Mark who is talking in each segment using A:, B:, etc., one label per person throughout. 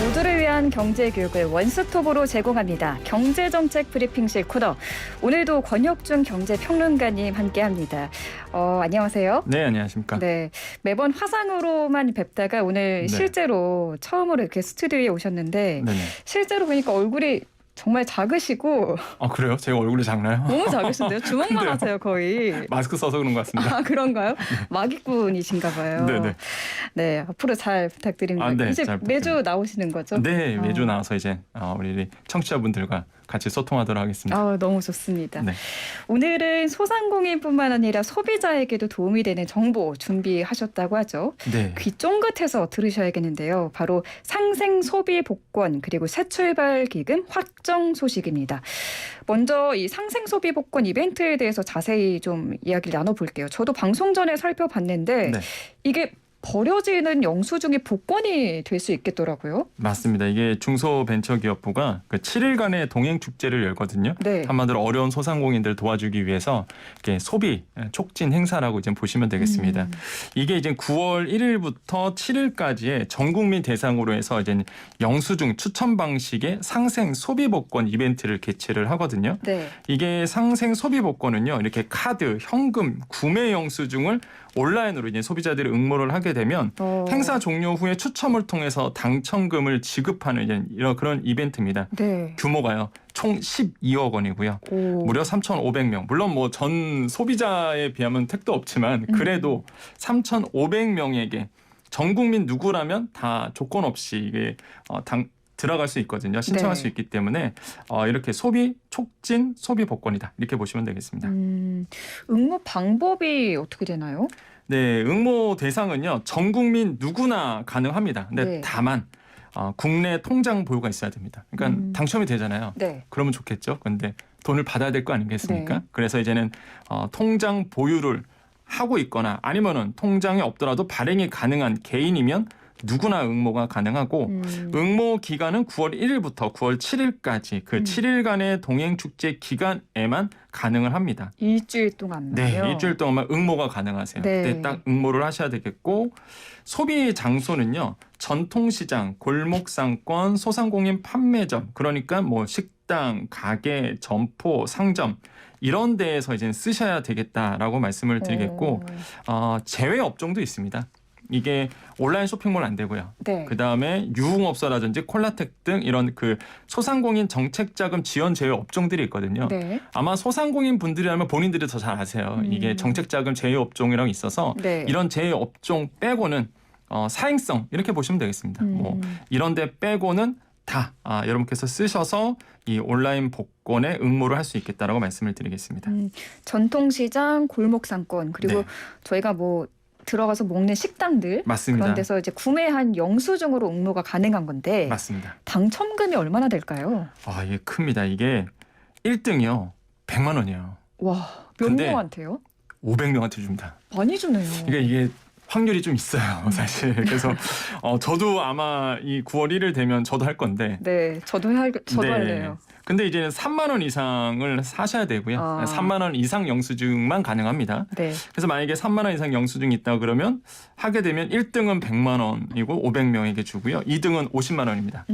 A: 모두를 위한 경제 교육을 원스톱으로 제공합니다. 경제정책 브리핑실 코너. 오늘도 권혁준 경제평론가님 함께합니다. 안녕하세요.
B: 네, 안녕하십니까.
A: 네, 매번 화상으로만 뵙다가 오늘
B: 네. 실제로
A: 처음으로 이렇게 스튜디오에 오셨는데
B: 네네.
A: 실제로 보니까 얼굴이 정말 작으시고
B: 아, 그래요? 제가 얼굴이 작나요?
A: 너무 작으신데요? 주먹만
B: 근데요.
A: 하세요 거의.
B: 마스크 써서 그런 것 같습니다.
A: 아, 그런가요? 마기꾼이신가 봐요.
B: 네네.
A: 네, 앞으로 잘 부탁드립니다.
B: 아, 네,
A: 이제
B: 잘
A: 매주 나오시는 거죠?
B: 네, 매주 나와서 이제 우리 청취자분들과 같이 소통하도록 하겠습니다.
A: 너무 좋습니다.
B: 네.
A: 오늘은 소상공인뿐만 아니라 소비자에게도 도움이 되는 정보 준비하셨다고 하죠.
B: 네.
A: 귀 쫑긋해서 들으셔야겠는데요. 바로 상생 소비 복권 그리고 새 출발 기금 확정 소식입니다. 먼저 이 상생 소비 복권 이벤트에 대해서 자세히 좀 이야기를 나눠볼게요. 저도 방송 전에 살펴봤는데
B: 네.
A: 이게 버려지는 영수증이 복권이 될 수 있겠더라고요.
B: 맞습니다. 이게 중소벤처기업부가 그 7일간의 동행축제를 열거든요.
A: 네.
B: 한마디로 어려운 소상공인들 도와주기 위해서 이렇게 소비 촉진 행사라고 이제 보시면 되겠습니다. 이게 이제 9월 1일부터 7일까지의 전 국민 대상으로 해서 이제 영수증 추천 방식의 상생 소비 복권 이벤트를 개최를 하거든요.
A: 네.
B: 이게 상생 소비 복권은요, 이렇게 카드, 현금, 구매 영수증을 온라인으로 이제 소비자들이 응모를 하게 되면 행사 종료 후에 추첨을 통해서 당첨금을 지급하는 이제 이런 그런 이벤트입니다.
A: 네.
B: 규모가요, 총 12억 원이고요. 무려 3,500명. 물론 뭐 전 소비자에 비하면 택도 없지만 그래도 3,500명에게 전 국민 누구라면 다 조건 없이 이게 들어갈 수 있거든요. 신청할
A: 네.
B: 수 있기 때문에 이렇게 소비 촉진 소비 복권이다. 이렇게 보시면 되겠습니다.
A: 응모 방법이 어떻게 되나요?
B: 네, 응모 대상은요, 전 국민 누구나 가능합니다. 근데
A: 네.
B: 다만 국내 통장 보유가 있어야 됩니다. 그러니까 당첨이 되잖아요.
A: 네.
B: 그러면 좋겠죠. 근데 돈을 받아야 될 거 아니겠습니까?
A: 네.
B: 그래서 이제는 통장 보유를 하고 있거나 아니면은 통장이 없더라도 발행이 가능한 개인이면 누구나 응모가 가능하고 응모 기간은 9월 1일부터 9월 7일까지 그 7일간의 동행축제 기간에만 가능을 합니다.
A: 일주일 동안만요?
B: 네, 일주일 동안만 응모가 가능하세요.
A: 네.
B: 그때 딱 응모를 하셔야 되겠고, 소비 장소는요, 전통시장, 골목상권, 소상공인 판매점, 그러니까 뭐 식당, 가게, 점포, 상점 이런 데에서 이제 쓰셔야 되겠다라고 말씀을 드리겠고, 제외 업종도 있습니다. 이게 온라인 쇼핑몰 안 되고요.
A: 네.
B: 그다음에 유흥업소라든지 콜라텍 등 이런 그 소상공인 정책자금 지원 제외 업종들이 있거든요.
A: 네.
B: 아마 소상공인 분들이라면 본인들이 더 잘 아세요. 이게 정책자금 제외 업종이랑 있어서
A: 네.
B: 이런 제외 업종 빼고는 사행성 이렇게 보시면 되겠습니다. 뭐 이런 데 빼고는 다 여러분께서 쓰셔서 이 온라인 복권에 응모를 할 수 있겠다라고 말씀을 드리겠습니다.
A: 전통시장, 골목상권 그리고
B: 네.
A: 저희가 뭐 들어가서 먹는 식당들
B: 맞습니다.
A: 그런 데서 이제 구매한 영수증으로 응모가 가능한 건데
B: 맞습니다.
A: 당첨금이 얼마나 될까요?
B: 이게 큽니다. 이게 1등이요. 100만 원이에요.
A: 와, 몇
B: 근데
A: 명한테요?
B: 500명한테 줍니다.
A: 많이 주네요.
B: 이게 확률이 좀 있어요, 사실. 그래서 저도 아마 이 9월 1일 되면 저도 할 건데.
A: 네, 저도 할래요.
B: 근데 이제는 3만 원 이상을 사셔야 되고요. 3만 원 이상 영수증만 가능합니다.
A: 네.
B: 그래서 만약에 3만 원 이상 영수증이 있다 그러면 하게 되면 1등은 100만 원이고 500명에게 주고요. 2등은 50만 원입니다.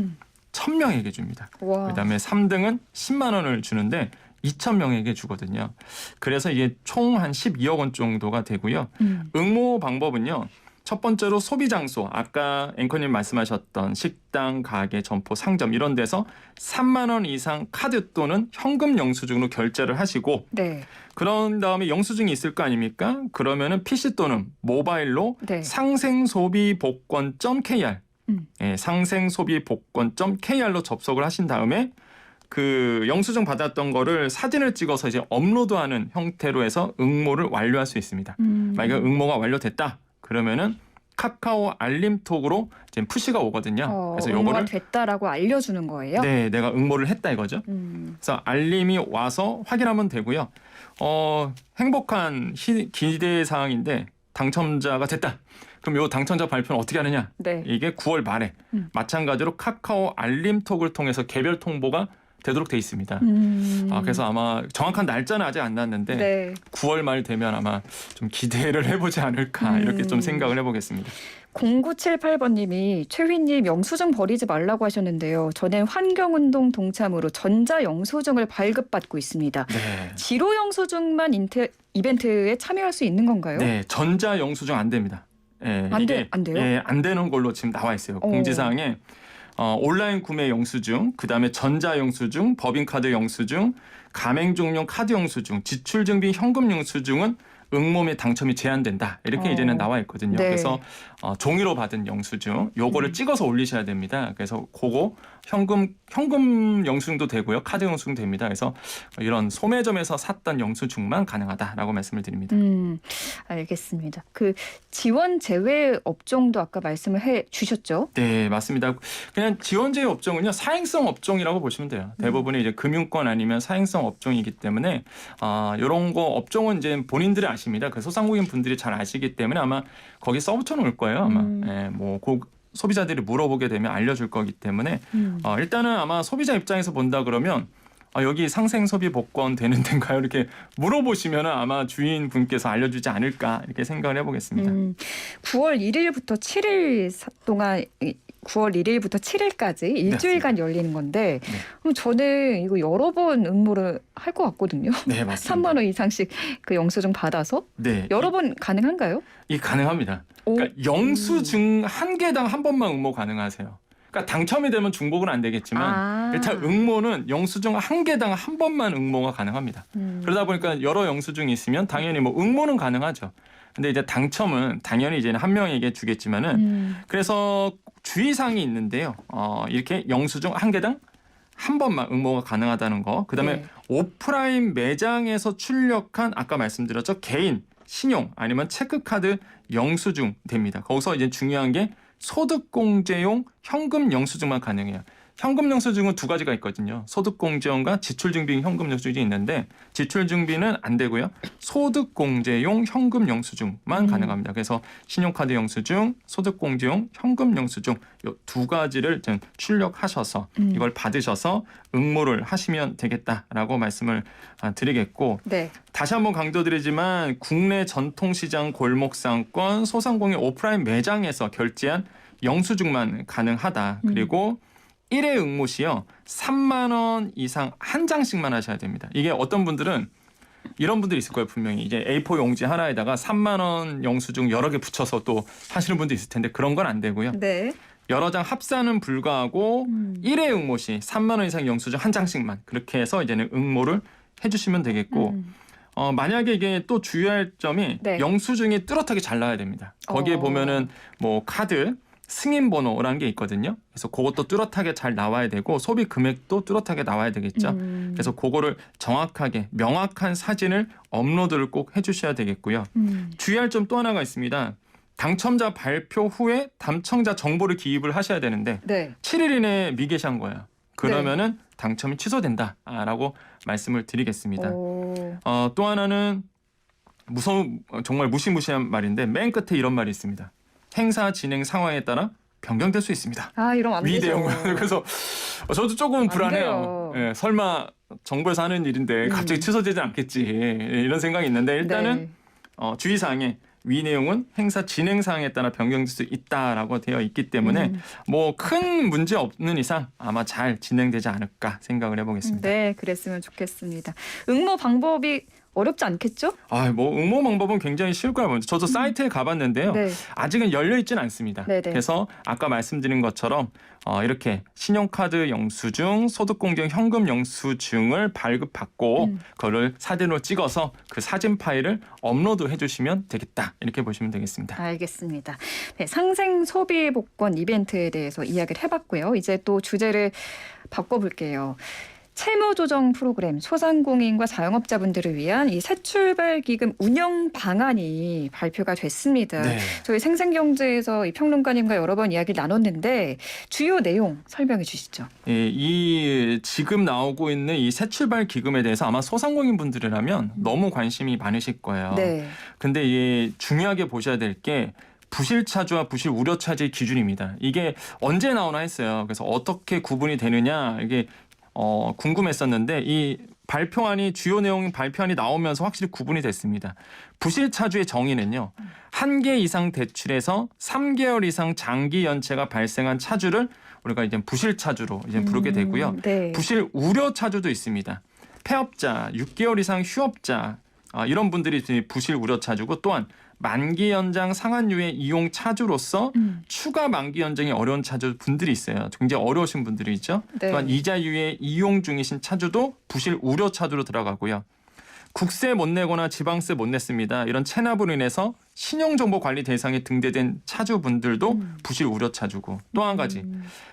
B: 1000명에게 줍니다.
A: 와.
B: 그다음에 3등은 10만 원을 주는데 2,000명에게 주거든요. 그래서 이게 총 한 12억 원 정도가 되고요. 응모 방법은요. 첫 번째로 소비 장소, 아까 앵커님 말씀하셨던 식당, 가게, 점포, 상점 이런 데서 3만 원 이상 카드 또는 현금 영수증으로 결제를 하시고
A: 네.
B: 그런 다음에 영수증이 있을 거 아닙니까? 그러면은 PC 또는 모바일로
A: 네.
B: 상생소비복권.kr 상생소비복권.kr로 접속을 하신 다음에 그 영수증 받았던 거를 사진을 찍어서 이제 업로드하는 형태로 해서 응모를 완료할 수 있습니다. 만약에 응모가 완료됐다 그러면은 카카오 알림톡으로 이제 푸시가 오거든요. 그래서
A: 응모가
B: 요거를
A: 됐다라고 알려주는 거예요?
B: 네, 내가 응모를 했다 이거죠. 그래서 알림이 와서 확인하면 되고요. 행복한 기대 사항인데 당첨자가 됐다. 그럼 요 당첨자 발표는 어떻게 하느냐?
A: 네.
B: 이게 9월 말에 마찬가지로 카카오 알림톡을 통해서 개별 통보가 되도록 돼 있습니다. 그래서 아마 정확한 날짜는 아직 안 났는데
A: 네.
B: 9월 말 되면 아마 좀 기대를 해보지 않을까 이렇게 좀 생각을 해보겠습니다.
A: 0978번님이 최휘님 영수증 버리지 말라고 하셨는데요. 저는 환경운동 동참으로 전자영수증을 발급받고 있습니다.
B: 네.
A: 지로 영수증만 이벤트에 참여할 수 있는 건가요?
B: 네, 전자 영수증 안 됩니다. 예,
A: 안
B: 이게,
A: 돼요?
B: 예, 안 되는 걸로 지금 나와 있어요. 공지사항에 온라인 구매 영수증, 그다음에 전자 영수증, 법인카드 영수증, 가맹종용 카드 영수증, 지출증빙 현금 영수증은 응모에 당첨이 제한된다. 이렇게 이제는 나와 있거든요.
A: 네.
B: 그래서 종이로 받은 영수증, 요거를 찍어서 올리셔야 됩니다. 그래서 그거 현금 영수증도 되고요, 카드 영수증 됩니다. 그래서 이런 소매점에서 샀던 영수증만 가능하다라고 말씀을 드립니다.
A: 알겠습니다. 그 지원 제외 업종도 아까 말씀을 해 주셨죠?
B: 네, 맞습니다. 그냥 지원제의 업종은요, 사행성 업종이라고 보시면 돼요. 대부분이 이제 금융권 아니면 사행성 업종이기 때문에 이런 거 업종은 이제 본인들이 아십니다. 그 소상공인 분들이 잘 아시기 때문에 아마 거기 써붙여 놓을 거예요. 아마 소비자들이 물어보게 되면 알려줄 거기 때문에 일단은 아마 소비자 입장에서 본다 그러면 여기 상생소비 복권 되는 데인가요? 이렇게 물어보시면 아마 주인분께서 알려주지 않을까 이렇게 생각을 해보겠습니다.
A: 9월 1일부터 7일 동안 9월 1일부터 7일까지 일주일간 열리는 건데 그럼 저는 이거 여러 번 응모를 할 것 같거든요.
B: 네, 맞습니다.
A: 3만 원 이상씩 그 영수증 받아서
B: 네,
A: 여러 번 가능한가요?
B: 이 가능합니다. 그러니까 영수증 한 개당 한 번만 응모 가능하세요. 그러니까 당첨이 되면 중복은 안 되겠지만 일단 응모는 영수증 한 개당 한 번만 응모가 가능합니다. 그러다 보니까 여러 영수증이 있으면 당연히 뭐 응모는 가능하죠. 근데 이제 당첨은 당연히 이제 한 명에게 주겠지만은 그래서 주의사항이 있는데요. 이렇게 영수증 한 개당 한 번만 응모가 가능하다는 거. 그다음에 오프라인 매장에서 출력한 아까 말씀드렸죠. 개인, 신용 아니면 체크카드 영수증 됩니다. 거기서 이제 중요한 게 소득공제용 현금 영수증만 가능해요. 현금 영수증은 두 가지가 있거든요. 소득공제용과 지출증빙 현금 영수증이 있는데 지출증빙은 안 되고요. 소득공제용 현금 영수증만 가능합니다. 그래서 신용카드 영수증, 소득공제용 현금 영수증 이 두 가지를 좀 출력하셔서 이걸 받으셔서 응모를 하시면 되겠다라고 말씀을 드리겠고
A: 네.
B: 다시 한번 강조드리지만 국내 전통시장 골목상권 소상공인 오프라인 매장에서 결제한 영수증만 가능하다. 그리고 1회 응모 시요 3만 원 이상 한 장씩만 하셔야 됩니다. 이게 어떤 분들은 이런 분들이 있을 거예요. 분명히 이제 A4 용지 하나에다가 3만 원 영수증 여러 개 붙여서 또 하시는 분도 있을 텐데 그런 건 안 되고요.
A: 네.
B: 여러 장 합산은 불가하고 1회 응모 시 3만 원 이상 영수증 한 장씩만 그렇게 해서 이제는 응모를 해주시면 되겠고 만약에 이게 또 주의할 점이 영수증이 뚜렷하게 잘 나와야 됩니다. 거기에 보면은 뭐 카드 승인 번호라는 게 있거든요. 그래서 그것도 뚜렷하게 잘 나와야 되고 소비 금액도 뚜렷하게 나와야 되겠죠. 그래서 그거를 정확하게 명확한 사진을 업로드를 꼭 해주셔야 되겠고요. 주의할 점 또 하나가 있습니다. 당첨자 발표 후에 당첨자 정보를 기입을 하셔야 되는데 7일 이내에 미개시한 거예요. 그러면은 당첨이 취소된다라고 말씀을 드리겠습니다. 또 하나는 정말 무시무시한 말인데 맨 끝에 이런 말이 있습니다. 행사 진행 상황에 따라 변경될 수 있습니다.
A: 이러면 안 되죠.
B: 위대형. 그래서 저도 조금 불안해요. 예, 설마 정부에서 하는 일인데 갑자기 취소되지 않겠지 이런 생각이 있는데 일단은 주의사항에 위 내용은 행사 진행 사항에 따라 변경될 수 있다라고 되어 있기 때문에 뭐 큰 문제 없는 이상 아마 잘 진행되지 않을까 생각을 해보겠습니다.
A: 네, 그랬으면 좋겠습니다. 응모 방법이 어렵지 않겠죠?
B: 뭐 응모 방법은 굉장히 쉬울 거예요. 저도 사이트에 가봤는데요. 아직은 열려 있지는 않습니다. 그래서 아까 말씀드린 것처럼 이렇게 신용카드 영수증, 소득공제용 현금 영수증을 발급받고 그거를 사진으로 찍어서 그 사진 파일을 업로드 해주시면 되겠다. 이렇게 보시면 되겠습니다.
A: 알겠습니다. 네, 상생 소비 복권 이벤트에 대해서 이야기를 해봤고요. 이제 또 주제를 바꿔볼게요. 채무 조정 프로그램 소상공인과 자영업자분들을 위한 이 새출발 기금 운영 방안이 발표가 됐습니다. 저희 생생경제에서 이 평론가님과 여러 번 이야기를 나눴는데 주요 내용 설명해 주시죠.
B: 이 지금 나오고 있는 이 새출발 기금에 대해서 아마 소상공인 분들이라면 너무 관심이 많으실 거예요. 근데 이 중요하게 보셔야 될 게 부실차주와 부실 우려차주의 기준입니다. 이게 언제 나오나 했어요. 그래서 어떻게 구분이 되느냐 이게 궁금했었는데 이 발표안이 주요 내용 발표안이 나오면서 확실히 구분이 됐습니다. 부실차주의 정의는요. 1개 이상 대출에서 3개월 이상 장기 연체가 발생한 차주를 우리가 이제 부실차주로 이제 부르게 되고요.
A: 네.
B: 부실 우려차주도 있습니다. 폐업자, 6개월 이상 휴업자 이런 분들이 부실 우려차주고 또한 만기 연장 상환유예 이용 차주로서 추가 만기 연장이 어려운 차주 분들이 있어요. 굉장히 어려우신 분들이 있죠.
A: 네.
B: 또한 이자 유예 이용 중이신 차주도 부실 우려 차주로 들어가고요. 국세 못 내거나 지방세 못 냈습니다. 이런 체납으로 인해서 신용정보관리 대상에 등재된 차주분들도 부실 우려 차주고 또 한 가지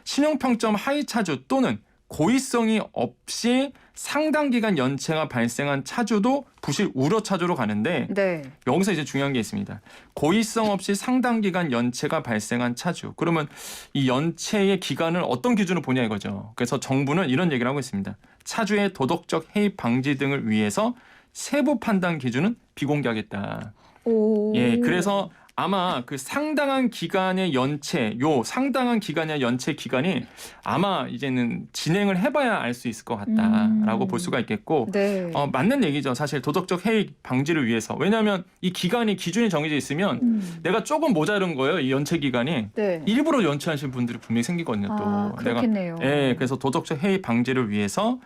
B: 신용평점 하위 차주 또는 고의성이 없이 상당 기간 연체가 발생한 차주도 부실 우려 차주로 가는데
A: 네.
B: 여기서 이제 중요한 게 있습니다. 고의성 없이 상당 기간 연체가 발생한 차주. 그러면 이 연체의 기간을 어떤 기준으로 보냐 이거죠. 그래서 정부는 이런 얘기를 하고 있습니다. 차주의 도덕적 해입 방지 등을 위해서 세부 판단 기준은 비공개하겠다.
A: 오.
B: 예, 그래서 아마 그 상당한 기간의 연체, 상당한 기간의 연체 기간이 아마 이제는 진행을 해봐야 알 수 있을 것 같다라고 볼 수가 있겠고,
A: 네.
B: 맞는 얘기죠. 사실 도덕적 해이 방지를 위해서. 왜냐하면 이 기준이 정해져 있으면 내가 조금 모자른 거예요. 이 연체 기간이.
A: 네.
B: 일부러 연체하시는 분들이 분명히 생기거든요. 또
A: 그렇겠네요.
B: 예, 그래서 도덕적 해이 방지를 위해서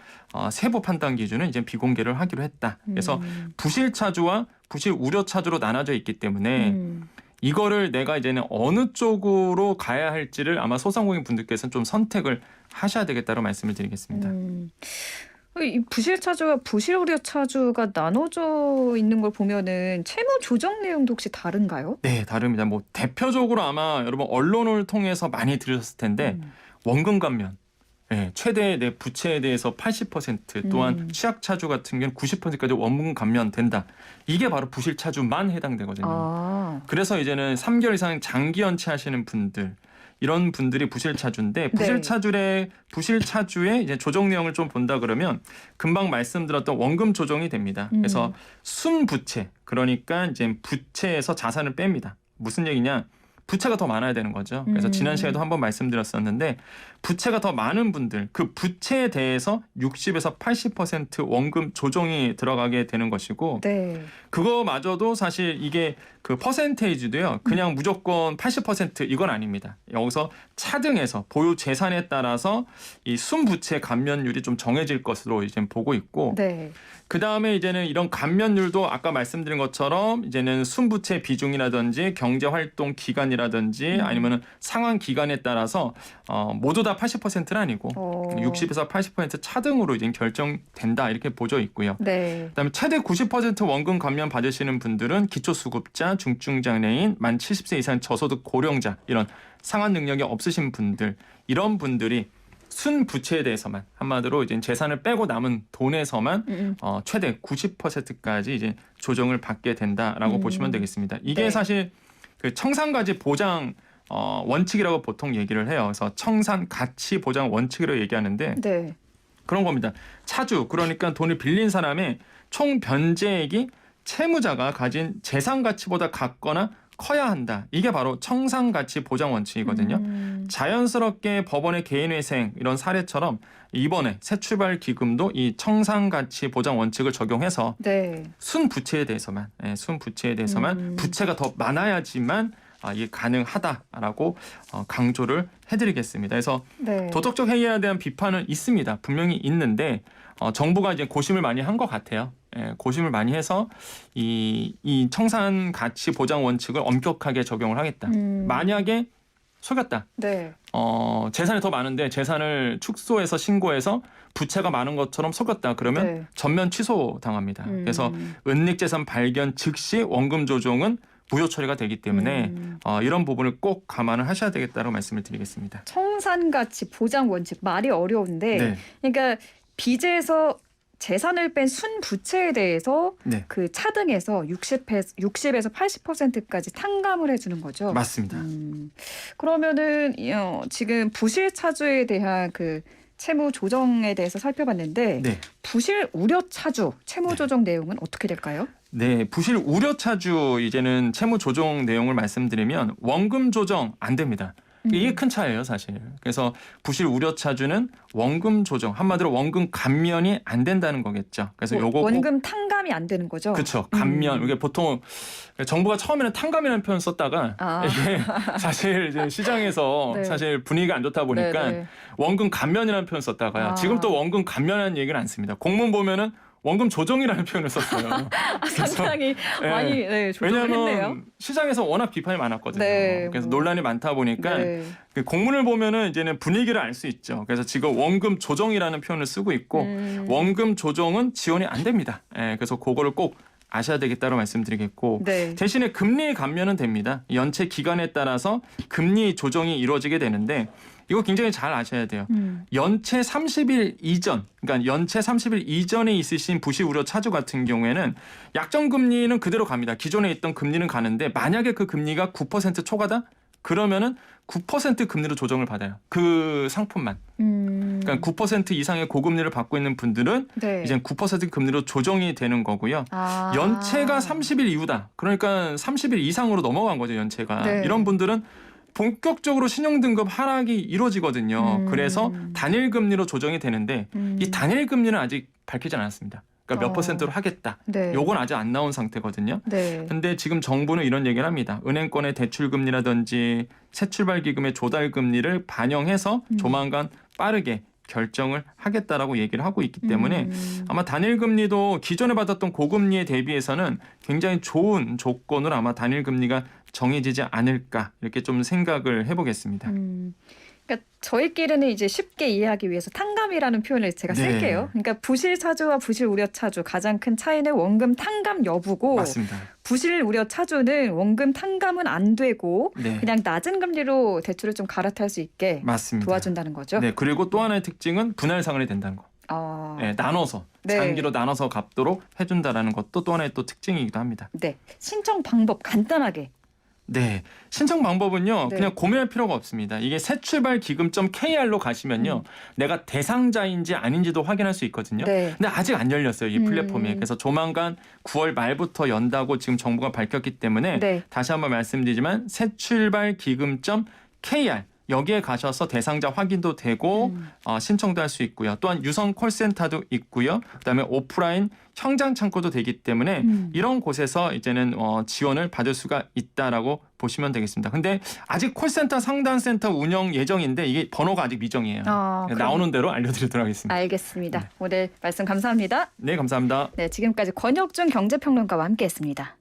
B: 세부 판단 기준은 이제 비공개를 하기로 했다. 그래서 부실 차주와 부실 우려 차주로 나눠져 있기 때문에 이거를 내가 이제는 어느 쪽으로 가야 할지를 아마 소상공인 분들께서는 좀 선택을 하셔야 되겠다고 말씀을 드리겠습니다.
A: 이 부실 차주와 부실 우려 차주가 나눠져 있는 걸 보면은 채무 조정 내용도 혹시 다른가요?
B: 네, 다릅니다. 뭐 대표적으로 아마 여러분 언론을 통해서 많이 들으셨을 텐데 원금 감면. 네, 최대 내 부채에 대해서 80% 또한 취약차주 같은 경우는 90%까지 원금 감면된다. 이게 바로 부실차주만 해당되거든요. 그래서 이제는 3개월 이상 장기 연체하시는 분들 이런 분들이 부실차주인데 부실차주의 이제 조정 내용을 좀 본다 그러면 금방 말씀드렸던 원금 조정이 됩니다. 그래서 순부채 그러니까 이제 부채에서 자산을 뺍니다. 무슨 얘기냐? 부채가 더 많아야 되는 거죠. 그래서 지난 시간에도 한번 말씀드렸었는데 부채가 더 많은 분들 그 부채에 대해서 60에서 80% 원금 조정이 들어가게 되는 것이고
A: 네.
B: 그거마저도 사실 이게 그 퍼센테이지도요. 그냥 무조건 80% 이건 아닙니다. 여기서 차등해서 보유 재산에 따라서 이 순부채 감면율이 좀 정해질 것으로 이제 보고 있고
A: 네.
B: 그 다음에 이제는 이런 감면율도 아까 말씀드린 것처럼 이제는 순부채 비중이라든지 경제활동 기간이라든지 아니면은 상환 기간에 따라서 모두 다 80%는 아니고 60에서 80% 차등으로 이제 결정된다 이렇게 보져 있고요.
A: 네.
B: 그다음에 최대 90% 원금 감면 받으시는 분들은 기초수급자, 중증장애인, 만 70세 이상 저소득 고령자 이런 상환 능력이 없으신 분들 이런 분들이 순부채에 대해서만 한마디로 이제 재산을 빼고 남은 돈에서만 최대 90%까지 이제 조정을 받게 된다라고 보시면 되겠습니다. 이게
A: 네.
B: 사실 그 청산가치 보장 원칙이라고 보통 얘기를 해요. 그래서 청산 가치 보장 원칙으로 얘기하는데
A: 네.
B: 그런 겁니다. 차주 그러니까 돈을 빌린 사람의 총 변제액이 채무자가 가진 재산 가치보다 같거나 커야 한다. 이게 바로 청산가치 보장 원칙이거든요. 자연스럽게 법원의 개인회생 이런 사례처럼 이번에 새출발 기금도 이 청산가치 보장 원칙을 적용해서
A: 네.
B: 순부채에 대해서만 부채가 더 많아야지만 이게 가능하다라고 강조를 해드리겠습니다. 그래서
A: 네.
B: 도덕적 해이에 대한 비판은 있습니다. 분명히 있는데 정부가 이제 고심을 많이 한 것 같아요. 고심을 많이 해서 이 청산 가치 보장 원칙을 엄격하게 적용을 하겠다. 만약에 속였다.
A: 네.
B: 재산이 더 많은데 재산을 축소해서 신고해서 부채가 많은 것처럼 속였다. 그러면
A: 네.
B: 전면 취소 당합니다. 그래서 은닉재산 발견 즉시 원금 조정은 무효 처리가 되기 때문에 이런 부분을 꼭 감안을 하셔야 되겠다고 말씀을 드리겠습니다. 청산가치
A: 보장 원칙 말이 어려운데
B: 네.
A: 그러니까 빚에서 재산을 뺀 순부채에 대해서
B: 네.
A: 그 차등해서 60에서 80%까지 탕감을 해주는 거죠.
B: 맞습니다.
A: 그러면은 지금 부실 차주에 대한 그 채무 조정에 대해서 살펴봤는데
B: 네.
A: 부실 우려 차주 채무 조정 내용은 어떻게 될까요?
B: 네, 부실 우려 차주 이제는 채무 조정 내용을 말씀드리면 원금 조정 안 됩니다. 이게 큰 차이예요, 사실. 그래서 부실 우려 차주는 원금 조정, 한마디로 원금 감면이 안 된다는 거겠죠. 그래서 요거 꼭
A: 원금 탕감이 안 되는 거죠.
B: 그렇죠. 감면. 이게 보통 정부가 처음에는 탕감이라는 표현 썼다가 이게 사실 이제 시장에서
A: 네.
B: 사실 분위기가 안 좋다 보니까
A: 네네.
B: 원금 감면이라는 표현 썼다가요. 지금 또 원금 감면이라는 얘기는 안 씁니다. 공문 보면은 원금 조정이라는 표현을 썼어요.
A: 상당히 많이 조정을 했네요.
B: 왜냐하면 시장에서 워낙 비판이 많았거든요.
A: 네,
B: 그래서
A: 뭐.
B: 논란이 많다 보니까
A: 네.
B: 그 공문을 보면은 이제는 분위기를 알 수 있죠. 그래서 지금 원금 조정이라는 표현을 쓰고 있고 원금 조정은 지원이 안 됩니다. 그래서 그거를 꼭 아셔야 되겠다고 말씀드리겠고
A: 네.
B: 대신에 금리 감면은 됩니다. 연체 기간에 따라서 금리 조정이 이루어지게 되는데 이거 굉장히 잘 아셔야 돼요. 연체 30일 이전, 그러니까 연체 30일 이전에 있으신 부실 우려 차주 같은 경우에는 약정 금리는 그대로 갑니다. 기존에 있던 금리는 가는데 만약에 그 금리가 9% 초과다? 그러면은 9% 금리로 조정을 받아요. 그 상품만. 그러니까 9% 이상의 고금리를 받고 있는 분들은
A: 네.
B: 이제 9% 금리로 조정이 되는 거고요. 연체가 30일 이후다. 그러니까 30일 이상으로 넘어간 거죠, 연체가.
A: 네.
B: 이런 분들은 본격적으로 신용등급 하락이 이루어지거든요. 그래서 단일 금리로 조정이 되는데 이 단일 금리는 아직 밝히지 않았습니다. 그러니까 몇 퍼센트로 하겠다.
A: 네.
B: 요건 아직 안 나온 상태거든요.
A: 네.
B: 근데 지금 정부는 이런 얘기를 합니다. 은행권의 대출금리라든지 새출발기금의 조달금리를 반영해서 조만간 빠르게 결정을 하겠다라고 얘기를 하고 있기 때문에 아마 단일금리도 기존에 받았던 고금리에 대비해서는 굉장히 좋은 조건으로 아마 단일금리가 정해지지 않을까 이렇게 좀 생각을 해보겠습니다.
A: 그러니까 저희끼리는 이제 쉽게 이해하기 위해서 탕감이라는 표현을 제가
B: 네.
A: 쓸게요. 그러니까 부실 차주와 부실 우려 차주 가장 큰 차이는 원금 탕감 여부고
B: 맞습니다.
A: 부실 우려 차주는 원금 탕감은 안 되고
B: 네.
A: 그냥 낮은 금리로 대출을 좀 갈아탈 수 있게
B: 맞습니다.
A: 도와준다는 거죠.
B: 네, 그리고 또 하나의 특징은 분할 상환이 된다는 거.
A: 네.
B: 나눠서
A: 네.
B: 장기로 나눠서 갚도록 해준다라는 것도 또 하나의 또 특징이기도 합니다.
A: 네. 신청 방법 간단하게.
B: 네, 신청 방법은요.
A: 네.
B: 그냥 고민할 필요가 없습니다. 이게 새출발기금.kr로 가시면요. 내가 대상자인지 아닌지도 확인할 수 있거든요.
A: 네.
B: 근데 아직 안 열렸어요. 이 플랫폼이. 그래서 조만간 9월 말부터 연다고 지금 정부가 밝혔기 때문에
A: 네.
B: 다시 한번 말씀드리지만 새출발기금.kr 여기에 가셔서 대상자 확인도 되고 신청도 할 수 있고요. 또한 유성 콜센터도 있고요. 그다음에 오프라인 현장 창구도 되기 때문에 이런 곳에서 이제는 지원을 받을 수가 있다라고 보시면 되겠습니다. 근데 아직 콜센터 상담센터 운영 예정인데 이게 번호가 아직 미정이에요. 나오는 대로 알려드리도록 하겠습니다.
A: 알겠습니다. 오늘 말씀 감사합니다.
B: 네, 감사합니다.
A: 네, 지금까지 권혁준 경제평론가와 함께했습니다.